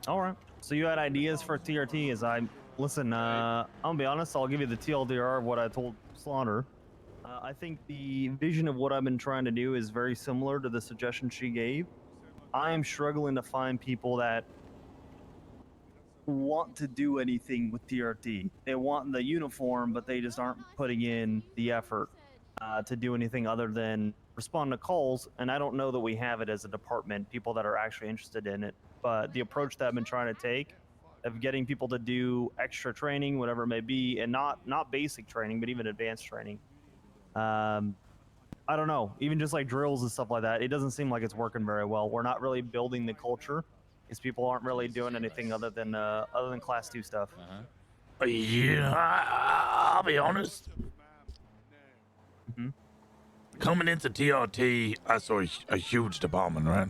All right. So you had ideas for TRT? As I listen, I'll be honest. I'll give you the TLDR of what I told Slaughter. I think the vision of what I've been trying to do is very similar to the suggestion she gave. I am struggling to find people that want to do anything with TRT. They want the uniform, but they just aren't putting in the effort to do anything other than respond to calls. And I don't know that we have it as a department, people that are actually interested in it. But the approach that I've been trying to take of getting people to do extra training, whatever it may be, and not basic training, but even advanced training. I don't know, even just like drills and stuff like that, it doesn't seem like it's working very well. We're not really building the culture because people aren't really doing anything other than class 2 stuff. Yeah, I'll be honest. Mm-hmm. Coming into TRT, I saw a huge department, right?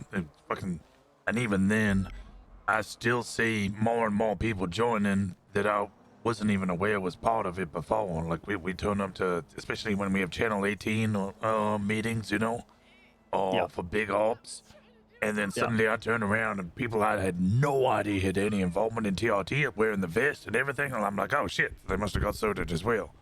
And even then, I still see more and more people joining that I wasn't even aware was part of it before. Like we turn up to, especially when we have Channel 18 meetings, you know, or for big ops. And then suddenly I turn around and people I had no idea had any involvement in TRT are wearing the vest and everything. And I'm like, oh shit, they must have got sorted as well.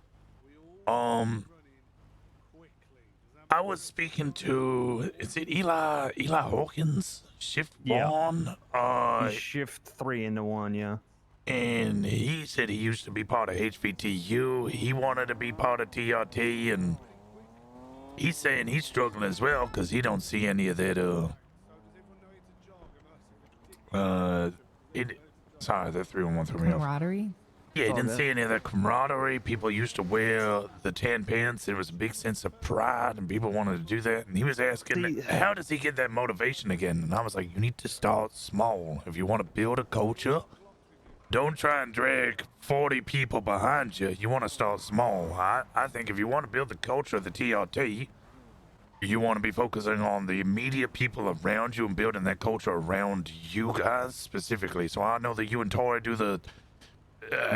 I was speaking to, is it Eli Hawkins? Shift 1? He's shift 3 into 1, yeah. And he said he used to be part of HVTU. He wanted to be part of TRT, and he's saying he's struggling as well because he don't see any of that, sorry, that 311 threw me off. Camaraderie? Yeah, he didn't see any of that camaraderie. People used to wear the tan pants. There was a big sense of pride, and people wanted to do that. And he was asking, how does he get that motivation again? And I was like, you need to start small. If you want to build a culture, don't try and drag 40 people behind you. You want to start small. I think if you want to build the culture of the TRT, you want to be focusing on the immediate people around you and building that culture around you guys specifically. So I know that you and Tori do the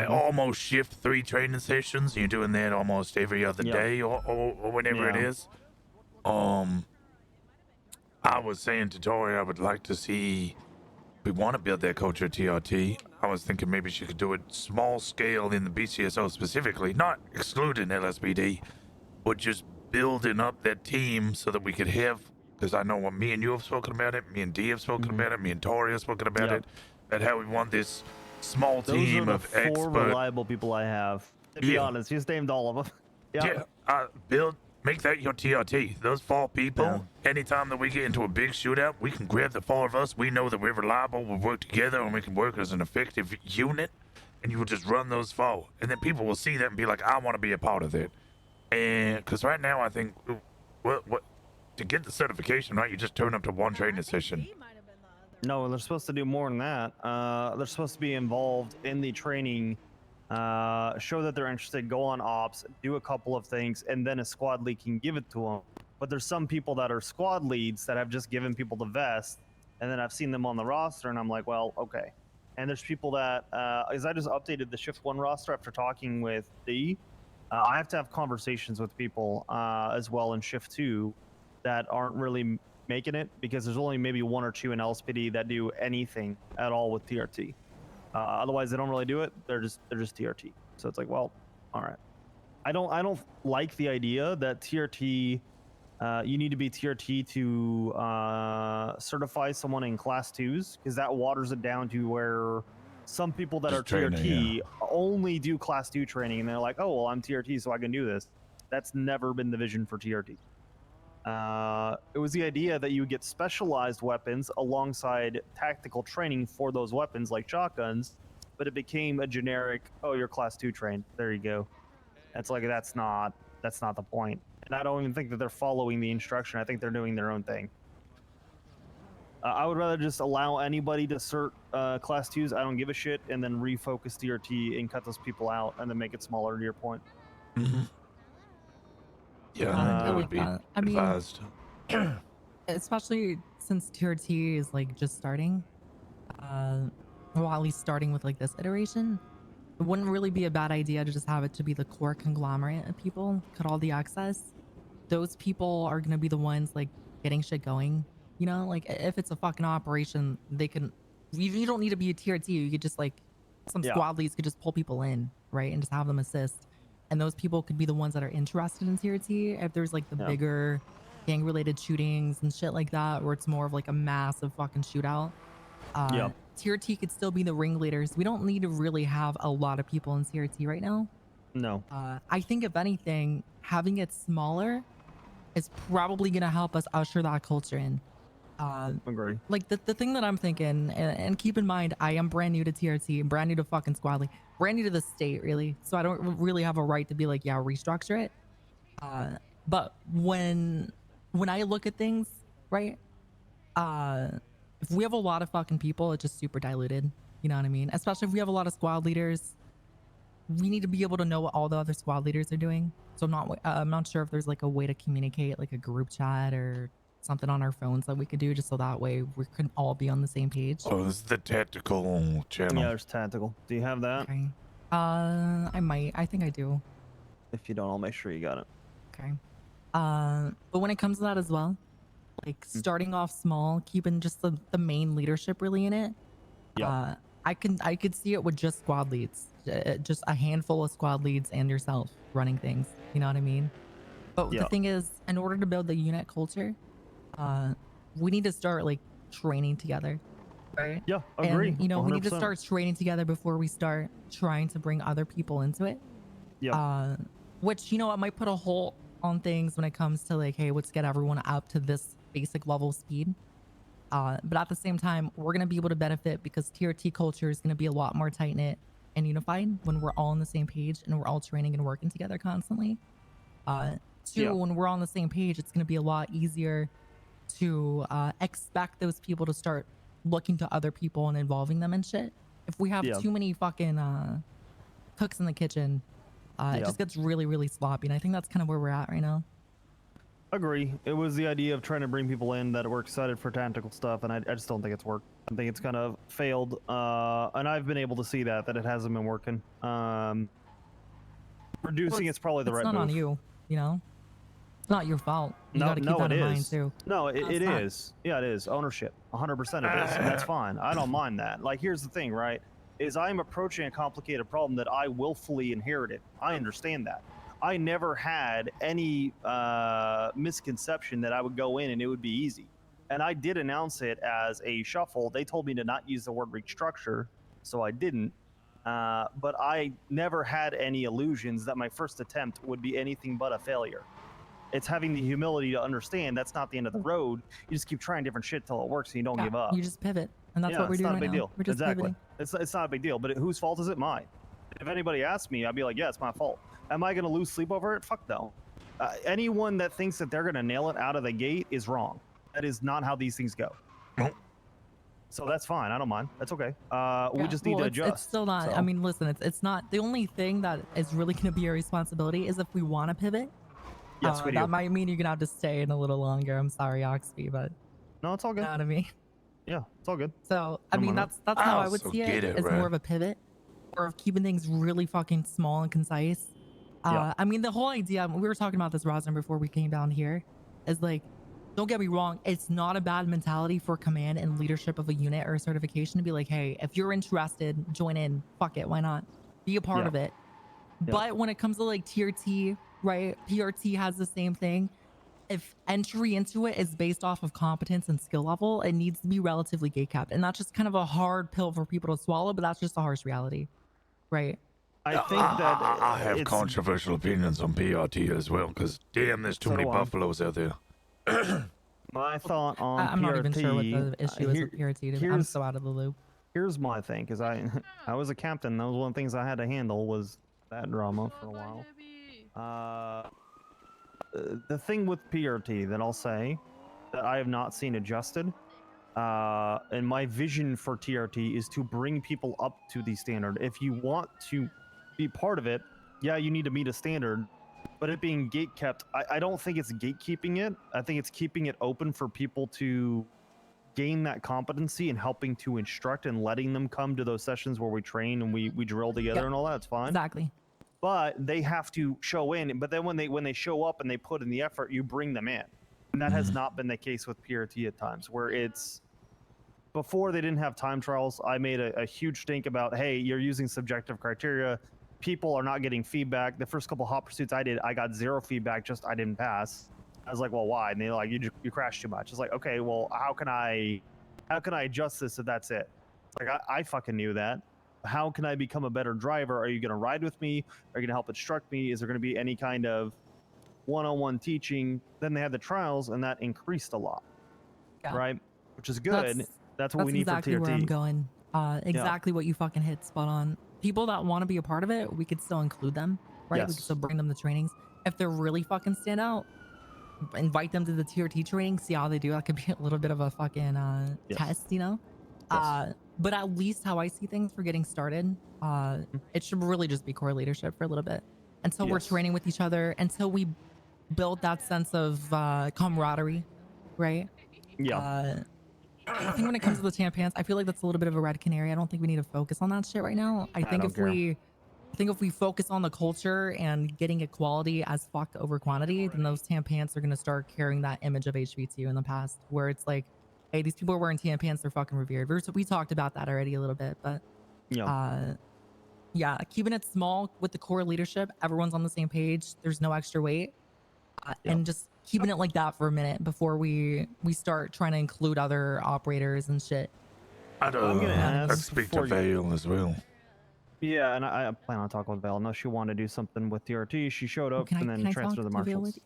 almost shift 3 training sessions. You're doing that almost every other day or whenever it is. I was saying to Tori, I would like to see, we want to build that culture at TRT. I was thinking maybe she could do it small scale in the BCSO specifically, not excluding LSPD, but just building up that team so that we could have, because I know what me and you have spoken about it, me and D have spoken about it, me and Tori have spoken about it, that how we want this small team of four expert reliable people I have. To be honest, just named all of them. Make that your TRT. Those 4 people, anytime that we get into a big shootout, we can grab the 4 of us. We know that we're reliable, we'll work together, and we can work as an effective unit, and you will just run those 4. And then people will see that and be like, I want to be a part of it. And because right now, I think, what to get the certification, right, you just turn up to 1 training session. No, they're supposed to do more than that. They're supposed to be involved in the training, show that they're interested, go on ops, do a couple of things, and then a squad lead can give it to them. But there's some people that are squad leads that have just given people the vest, and then I've seen them on the roster, and I'm like, well, okay. And there's people that, as I just updated the Shift 1 roster after talking with D, I have to have conversations with people as well in Shift 2 that aren't really making it, because there's only maybe 1 or 2 in LSPD that do anything at all with TRT. Otherwise, they don't really do it. They're just TRT. So it's like, well, all right. I don't like the idea that TRT, you need to be TRT to certify someone in class 2s, because that waters it down to where some people that Just are training, TRT only do class 2 training, and they're like, oh, well, I'm TRT, so I can do this. That's never been the vision for TRT. It was the idea that you would get specialized weapons alongside tactical training for those weapons, like shotguns, but it became a generic, oh, you're class 2 trained. There you go. That's like, that's not the point. And I don't even think that they're following the instruction. I think they're doing their own thing. I would rather just allow anybody to cert class 2s. I don't give a shit, and then refocus TRT and cut those people out, and then make it smaller, to your point. Yeah, I think that would be advised. Especially since TRT is like just starting, well, at least starting with like this iteration, it wouldn't really be a bad idea to just have it to be the core conglomerate of people, cut all the access. Those people are gonna be the ones like getting shit going, you know, like if it's a fucking operation, they can You don't need to be a TRT. You could just like some Yeah. squad leads could just pull people in, right, and just have them assist. And those people could be the ones that are interested in TRT. If there's like the Yeah. bigger gang-related shootings and shit like that, where it's more of like a massive fucking shootout, Yeah. TRT could still be the ringleaders. We don't need to really have a lot of people in TRT right now. No. I think if anything, having it smaller is probably gonna help us usher that culture in. Agree. Like the thing that I'm thinking, and keep in mind, I am brand new to TRT, brand new to fucking Squad League, brand new to the state, really. So I don't really have a right to be like, yeah, restructure it. But when I look at things, right? If we have a lot of fucking people, it's just super diluted. You know what I mean? Especially if we have a lot of squad leaders, we need to be able to know what all the other squad leaders are doing. So I'm not sure if there's like a way to communicate, like a group chat or something on our phones that we could do, just so that way we can all be on the same page. Oh, this is the tactical channel. Yeah, there's tactical. Do you have that? Okay. I might. I think I do. If you don't, I'll make sure you got it. Okay. But when it comes to that as well, like starting off small, keeping just the main leadership really in it. Yeah. I could see it with just squad leads, just a handful of squad leads and yourself running things. You know what I mean? But the thing is, in order to build the unit culture, we need to start like training together, right? Yeah, agree. And, you know, we need to 100%. start training together before we start trying to bring other people into it. Yeah. Which, you know, it might put a halt on things when it comes to like, hey, let's get everyone up to this basic level of speed. But at the same time, we're going to be able to benefit because TRT culture is going to be a lot more tight knit and unified when we're all on the same page and we're all training and working together constantly. When we're on the same page, it's going to be a lot easier to expect those people to start looking to other people and involving them in shit. If we have too many fucking cooks in the kitchen, it just gets really, really sloppy. And I think that's kind of where we're at right now. Agree. It was the idea of trying to bring people in that were excited for tactical stuff, and I just don't think it's worked. I think it's kind of failed, and I've been able to see that it hasn't been working. Reducing it's probably the right move. It's not on you, you know? It's not your fault. You gotta keep that in mind too. No, it is. Yeah, it is. Ownership. 100% it is, and that's fine. I don't mind that. Like, here's the thing, right? Is I'm approaching a complicated problem that I willfully inherited. I understand that. I never had any misconception that I would go in and it would be easy. And I did announce it as a shuffle. They told me to not use the word restructure, so I didn't. But I never had any illusions that my first attempt would be anything but a failure. It's having the humility to understand that's not the end of the road. You just keep trying different shit till it works and you don't give up. You just pivot. And that's what we're doing right now. We're just pivoting. It's not a big deal. But whose fault is it? Mine. If anybody asks me, I'd be like, yeah, it's my fault. Am I going to lose sleep over it? Fuck no. Anyone that thinks that they're going to nail it out of the gate is wrong. That is not how these things go. So that's fine. I don't mind. That's okay. We just need to adjust. It's still not. I mean, listen, it's not. The only thing that is really going to be our responsibility is if we want to pivot. Yes, we do. That might mean you're going to have to stay in a little longer. I'm sorry, Oxby, but... No, it's all good. You know what I mean? Yeah, it's all good. So, I mean, that's how I would see it. It's more of a pivot. Or of keeping things really fucking small and concise. I mean, the whole idea, we were talking about this, Rosner, before we came down here, is like, don't get me wrong, it's not a bad mentality for command and leadership of a unit or a certification to be like, hey, if you're interested, join in. Fuck it, why not? Be a part of it. But when it comes to like TRT, right? PRT has the same thing. If entry into it is based off of competence and skill level, it needs to be relatively gate capped. And that's just kind of a hard pill for people to swallow, but that's just a harsh reality, right? I think that I have controversial opinions on PRT as well, because damn, there's too many buffaloes out there. My thought on I'm PRT, not even sure what the issue is with PRT. I'm so out of the loop. Here's my thing, because I was a captain. That was one of the things I had to handle was that drama for a while. The thing with PRT that I'll say that I have not seen adjusted, and my vision for TRT is to bring people up to the standard. If you want to be part of it, yeah, you need to meet a standard, but it being gate kept, I don't think it's gatekeeping it. I think it's keeping it open for people to gain that competency and helping to instruct and letting them come to those sessions where we train and we drill together and all that. It's fine. Exactly. But they have to show in. But then when they show up and they put in the effort, you bring them in. And that has not been the case with PRT at times, where it's before they didn't have time trials, I made a huge stink about, hey, you're using subjective criteria. People are not getting feedback. The first couple hot pursuits I did, I got 0 feedback, just I didn't pass. I was like, well, why? And they're like, you crashed too much. It's like, okay, well, how can I adjust this if that's it? It's like, I fucking knew that. How can I become a better driver? Are you going to ride with me? Are you going to help instruct me? Is there going to be any kind of one-on-one teaching? Then they had the trials, and that increased a lot, right? Which is good. That's what we need exactly for TRT. Where I'm going. Exactly what you fucking hit spot on. People that want to be a part of it, we could still include them, right? Yes. We could still bring them to trainings. If they're really fucking stand out, invite them to the TRT training, see how they do. That could be a little bit of a fucking test, you know? Yes. But at least how I see things for getting started, it should really just be core leadership for a little bit until we're training with each other, until we build that sense of camaraderie, right? Yeah. I think when it comes to the tampons, I feel like that's a little bit of a red canary. I don't think we need to focus on that shit right now. I think if we focus on the culture and getting equality as fuck over quantity, then those tampons are gonna start carrying that image of HBTU in the past, where it's like, hey, these people are wearing tampons, they're fucking revered. We talked about that already a little bit, but yeah, keeping it small with the core leadership, everyone's on the same page. There's no extra weight. And just keeping it like that for a minute before we start trying to include other operators and shit. I'd speak to Vale as well. Yeah, and I plan on talking with Vale. No, she wanted to do something with TRT. She showed up and then transferred to the marshals.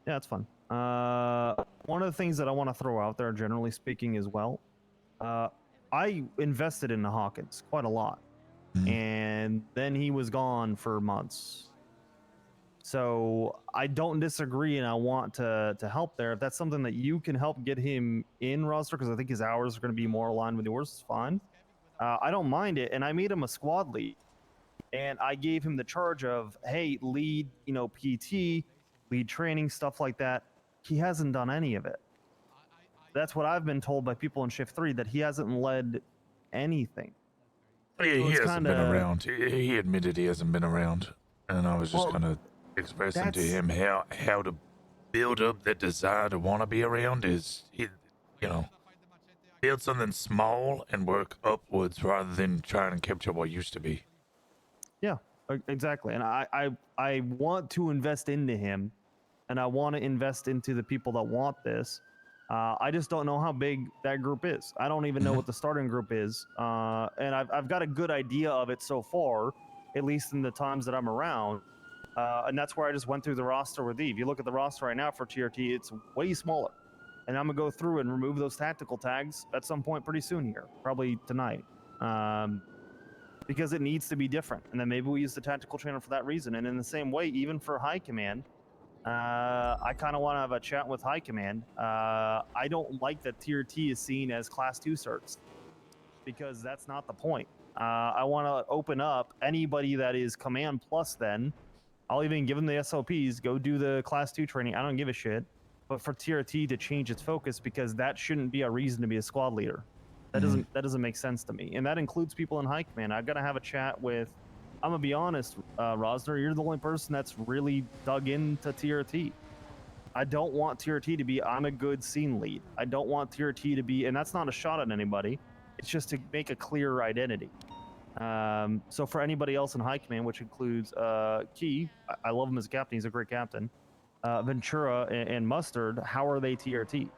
Yeah, it's fun. One of the things that I want to throw out there, generally speaking, as well, I invested in the Hawkins quite a lot, and then he was gone for months. So I don't disagree, and I want to help there. If that's something that you can help get him in roster, because I think his hours are going to be more aligned with yours, it's fine. I don't mind it, and I made him a squad lead, and I gave him the charge of, hey, lead, PT, lead training, stuff like that. He hasn't done any of it. That's what I've been told by people in Shift 3, that he hasn't led anything. Yeah, he hasn't been around. He admitted he hasn't been around, and I was just kind of expressing to him how to build up that desire to want to be around is, build something small and work upwards rather than trying to capture what used to be. Yeah, exactly. And I want to invest into him, and I want to invest into the people that want this. I just don't know how big that group is. I don't even know what the starting group is. And I've got a good idea of it so far, at least in the times that I'm around. And that's where I just went through the roster with Eve. You look at the roster right now for TRT, it's way smaller. And I'm going to go through and remove those tactical tags at some point pretty soon here, probably tonight. Because it needs to be different. And then maybe we use the tactical trainer for that reason. And in the same way, even for High Command, I kind of want to have a chat with High Command. I don't like that Tier T is seen as Class 2 certs, because that's not the point. I want to open up anybody that is Command Plus then. I'll even give them the SOPs, go do the Class 2 training. I don't give a shit. But for TRT to change its focus, because that shouldn't be a reason to be a squad leader. That doesn't make sense to me. And that includes people in High Command. I've got to have a chat with, I'm going to be honest, Rosner, you're the only person that's really dug into TRT. I don't want TRT to be, I'm a good scene lead. I don't want TRT to be, and that's not a shot at anybody. It's just to make a clearer identity. So for anybody else in High Command, which includes Key, I love him as a captain. He's a great captain. Ventura and Mustard, how are they TRT?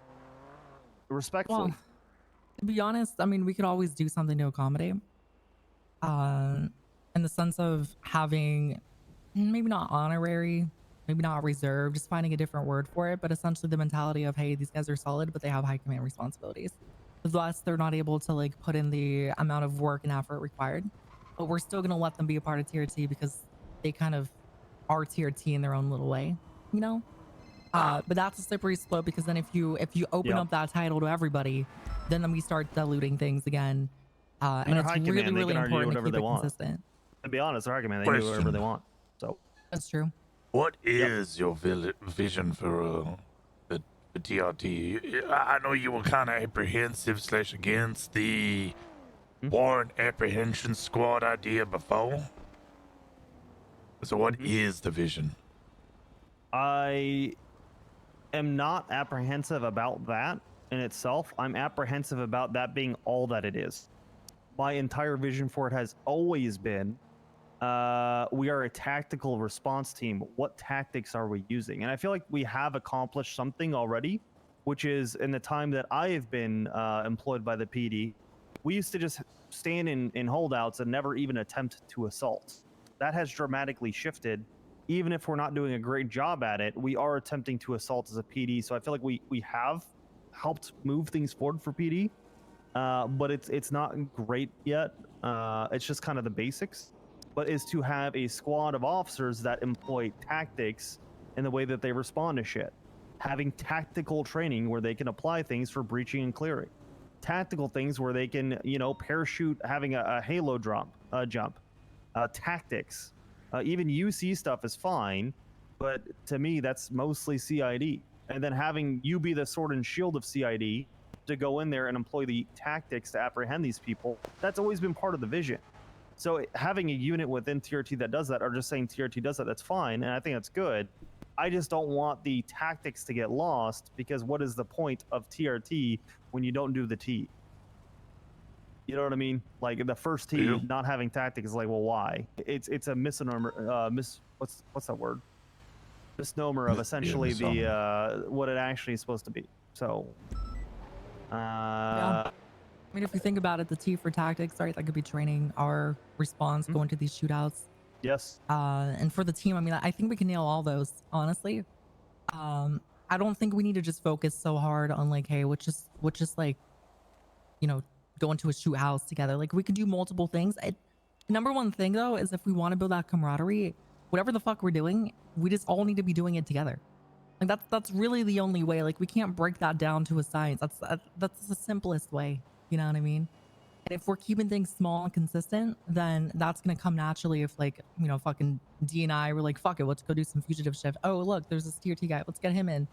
Respectfully. Well, to be honest, I mean, we could always do something to accommodate. In the sense of having maybe not honorary, maybe not reserved, just finding a different word for it, but essentially the mentality of, hey, these guys are solid, but they have High Command responsibilities. Thus, they're not able to like put in the amount of work and effort required. But we're still going to let them be a part of TRT because they kind of are TRT in their own little way, you know? But that's a slippery slope, because then if you open up that title to everybody, then we start diluting things again. And it's really, really important to keep it consistent. To be honest, High Command, they can do whatever they want. So that's true. What is your vision for the TRT? I know you were kind of apprehensive / against the warrant apprehension squad idea before. So what is the vision? I am not apprehensive about that. in itself, I'm apprehensive about that being all that it is. My entire vision for it has always been we are a tactical response team. What tactics are we using? And I feel like we have accomplished something already, which is in the time that I have been employed by the PD, we used to just stand in holdouts and never even attempt to assault. That has dramatically shifted. Even if we're not doing a great job at it, we are attempting to assault as a PD. So I feel like we have helped move things forward for PD, but it's not great yet. It's just kind of the basics. But is to have a squad of officers that employ tactics in the way that they respond to shit. Having tactical training where they can apply things for breaching and clearing. Tactical things where they can, you know, parachute, having a halo jump. Tactics. Even UC stuff is fine, but to me, that's mostly CID. And then having you be the sword and shield of CID to go in there and employ the tactics to apprehend these people, that's always been part of the vision. So having a unit within TRT that does that, or just saying TRT does that, that's fine, and I think that's good. I just don't want the tactics to get lost, because what is the point of TRT when you don't do the T? You know what I mean? Like the first T, Yeah. not having tactics is like, well, why? It's a misnomer. What's that word? Misnomer of essentially the what it actually is supposed to be. So. Yeah. I mean, if you think about it, the T for tactics, right? That could be training our response, going to these shootouts. Yes. And for the team, I mean, I think we can nail all those, honestly. I don't think we need to just focus so hard on like, hey, which is like, you know, going to a shoot house together. Like we could do multiple things. Number one thing though, is if we want to build that camaraderie, whatever the fuck we're doing, we just all need to be doing it together. Like that's really the only way. Like we can't break that down to a science. That's the simplest way. You know what I mean? And if we're keeping things small and consistent, then that's gonna come naturally. If like, you know, fucking D and I were like, fuck it, let's go do some fugitive shift. Oh look, there's this tier T guy. Let's get him in.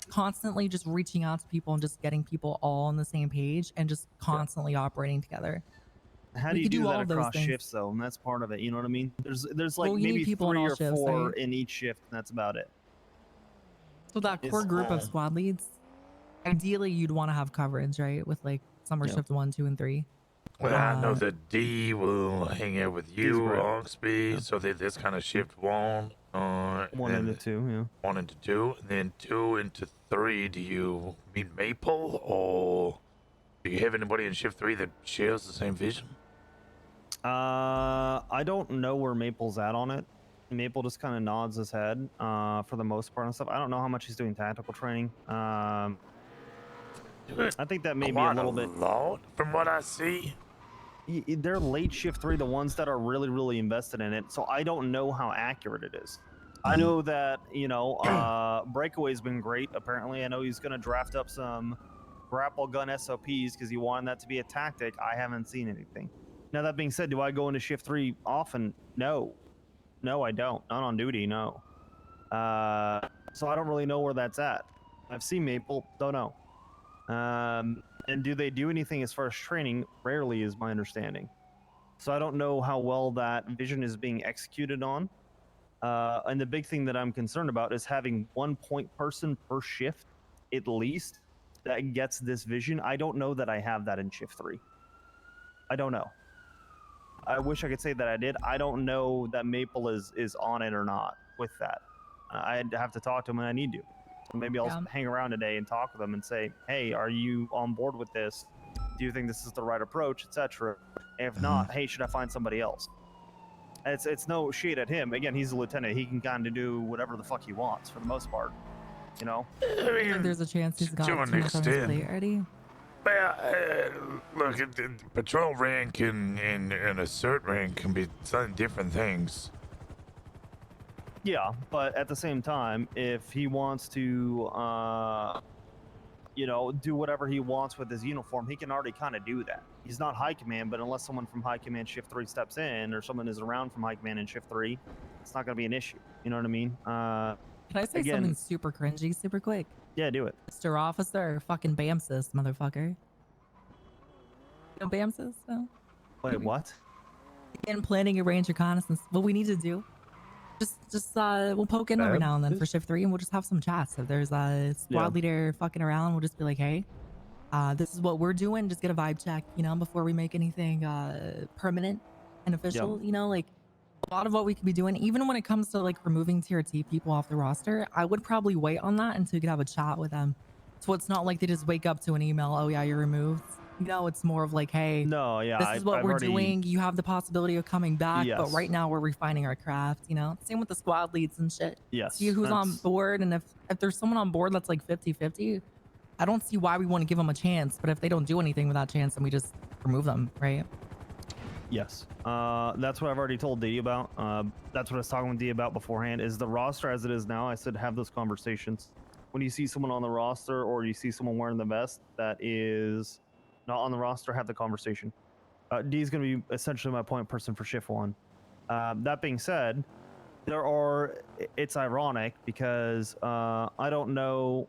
Constantly just reaching out to people and just getting people all on the same page and just constantly operating together. How We do you could do do that all those across things. shifts though? And that's part of it. You know what I mean? There's like Well, you need maybe people in 3 all or shifts, 4 right? in each shift, and that's about it. So that core group of squad leads, ideally you'd want to have coverage, right? With like summer shift 1, 2, and 3. Well, I know that D will hang out with you, Oxby, so that's kind of shift 1. 1 into 2, yeah. 1 into 2, and then 2 into 3. Do you mean Maple, or do you have anybody in shift 3 that shares the same vision? I don't know where Maple's at on it. Maple just kind of nods his head for the most part and stuff. I don't know how much he's doing tactical training. I think that may be a little bit. Lot from what I see. They're late shift 3, the ones that are really invested in it. So I don't know how accurate it is. I know that, you know, Breakaway's been great. Apparently, I know he's going to draft up some grapple gun SOPs because he wanted that to be a tactic. I haven't seen anything. Now, that being said, do I go into shift 3 often? No. No, I don't. Not on duty, no. So I don't really know where that's at. I've seen Maple, don't know. And do they do anything as far as training? Rarely is my understanding. So I don't know how well that vision is being executed on. And the big thing that I'm concerned about is having 1 point person per shift, at least, that gets this vision. I don't know that I have that in shift 3. I don't know. I wish I could say that I did. I don't know that Maple is on it or not with that. I'd have to talk to him, and I need to. So maybe I'll hang around today and talk with them and say, hey, are you on board with this? Do you think this is the right approach, etc.? If not, hey, should I find somebody else? It's no shade at him. Again, he's a lieutenant. He can kind of do whatever the fuck he wants for the most part, you know? I think there's a chance he's got too much on his plate already. Well, look, patrol rank and assert rank can be different things. Yeah, but at the same time, if he wants to, you know, do whatever he wants with his uniform, he can already kind of do that. He's not high command, but unless someone from high command shift 3 steps in, or someone is around from high command in shift 3, it's not going to be an issue. You know what I mean? Can I say something super cringy, super quick? Yeah, do it. Mr. Officer, fucking BAMSIS, motherfucker. You know BAMSIS? No? Wait, what? Again, planning a range reconnaissance. What we need to do Just we'll poke in every now and then for shift 3, and we'll just have some chats. If there's a squad leader fucking around, we'll just be like, hey, this is what we're doing. Just get a vibe check, you know, before we make anything permanent and official. You know, like a lot of what we could be doing, even when it comes to like removing TRT people off the roster, I would probably wait on that until you could have a chat with them. So it's not like they just wake up to an email, oh yeah, you're removed. You know, it's more of like, hey, No, yeah, this is what I've we're already, doing. You have the possibility of coming back, but yes, right now we're refining our craft, you know? Same with the squad leads and shit. See yes, who's on that's, board, and if there's someone on board that's like 50-50, I don't see why we want to give them a chance, but if they don't do anything with that chance, then we just remove them, right? yes. That's what I've already told Dee about. That's what I was talking with Dee about beforehand, is the roster as it is now. I said have those conversations. When you see someone on the roster or you see someone wearing the vest that is not on the roster, have the conversation. Dee's going to be essentially my point person for shift 1. That being said, it's ironic because I don't know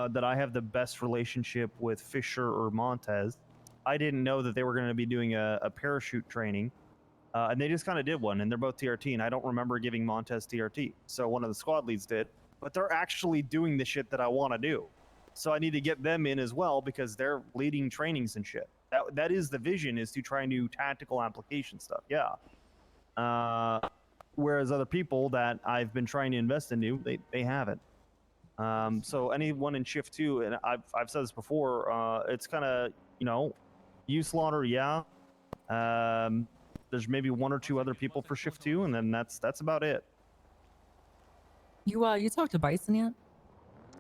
that I have the best relationship with Fisher or Montez. I didn't know that they were going to be doing a parachute training, and they just kind of did one, and they're both TRT, and I don't remember giving Montez TRT. So one of the squad leads did, but they're actually doing the shit that I want to do. So I need to get them in as well because they're leading trainings and shit. That is the vision, is to try and do tactical application stuff. Yeah. Whereas other people that I've been trying to invest into, they haven't. So anyone in shift 2, and I've said this before, it's kind of, you know, you slaughter, yeah. There's maybe 1 or 2 other people for shift 2, and then that's about it. You talked to Bison yet?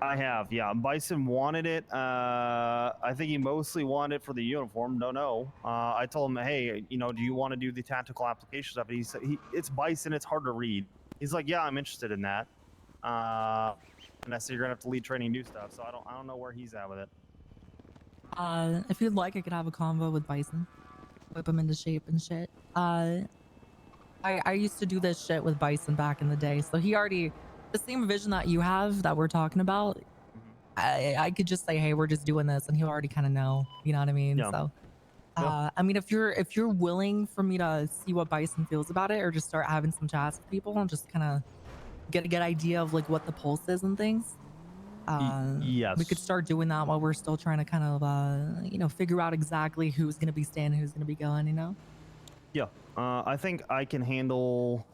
I have, yeah. Bison wanted it. I think he mostly wanted it for the uniform. No. I told him, hey, you know, do you want to do the tactical application stuff? And he said, it's Bison. It's hard to read. He's like, yeah, I'm interested in that. And I said, you're gonna have to lead training new stuff. So I don't know where he's at with it. If you'd like, I could have a convo with Bison, whip him into shape and shit. I used to do this shit with Bison back in the day, so he already, the same vision that you have that we're talking about, I could just say, hey, we're just doing this, and he'll already kind of know, you know what I mean? Yeah. So I mean, if you're willing for me to see what Bison feels about it, or just start having some chats with people and just kind of get a good idea of like what the pulse is and things, yes, we could start doing that while we're still trying to kind of you know, figure out exactly who's gonna be staying, who's gonna be going, you know? Yeah, I think I can handle.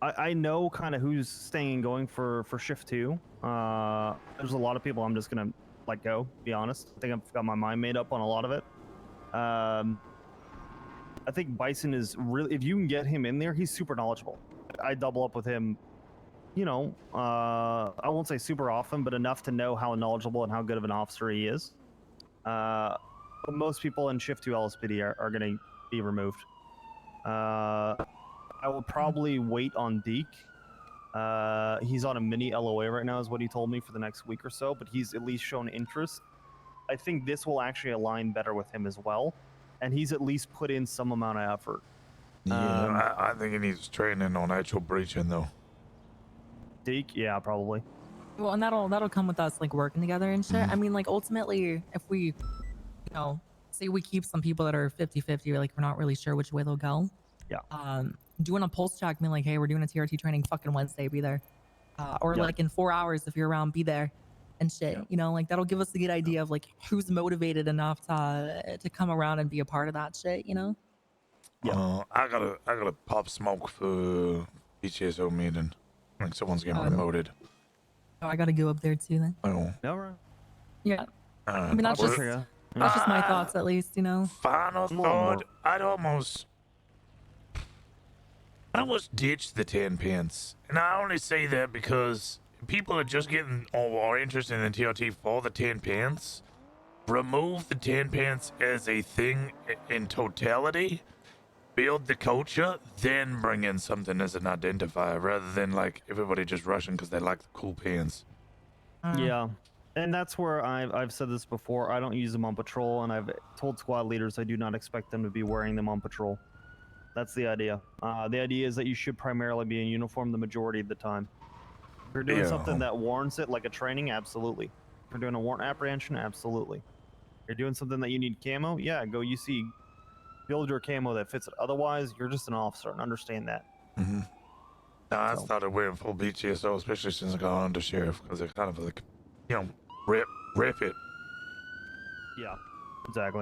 I know kind of who's staying and going for shift 2. There's a lot of people I'm just gonna let go. Be honest. I think I've got my mind made up on a lot of it. I think Bison is really. If you can get him in there, he's super knowledgeable. I double up with him. You know, I won't say super often, but enough to know how knowledgeable and how good of an officer he is. But most people in shift 2 LSPD are gonna be removed. I will probably wait on Deke. He's on a mini LOA right now, is what he told me, for the next week or so, but he's at least shown interest. I think this will actually align better with him as well, and he's at least put in some amount of effort. Yeah, I think he needs training on actual breaching, though. Deke, yeah, probably. Well, and that'll come with us like working together and shit. I mean, like ultimately, if we, you know, say we keep some people that are 50-50, like we're not really sure which way they'll go. Yeah. Doing a pulse check, being like, hey, we're doing a TRT training fucking Wednesday, be there. Or like in 4 hours if you're around, be there and shit. You know, like that'll give us a good idea of like who's motivated enough to come around and be a part of that shit, you know? Yeah. I gotta pop smoke for BTSO meeting. I think someone's getting promoted. Oh, I gotta go up there too then. Oh. No, right. Yeah. I mean, that's just my thoughts, at least, you know? Final thought, I'd almost ditch the 10 pence. And I only say that because people are just getting or interested in the TRT for the 10 pence. Remove the 10 pence as a thing in totality. Build the culture, then bring in something as an identifier rather than like everybody just rushing because they like the cool pants. Yeah, and that's where I've said this before. I don't use them on patrol, and I've told squad leaders I do not expect them to be wearing them on patrol. That's the idea. The idea is that you should primarily be in uniform the majority of the time. If you're doing something that warrants it, like a training, absolutely. If you're doing a warrant apprehension, absolutely. If you're doing something that you need camo, yeah, go UC. Build your camo that fits it. Otherwise, you're just an officer, and understand that. No, I So. started wearing full BTSO, especially since I got under sheriff, because it kind of like, rip it. Yeah, exactly.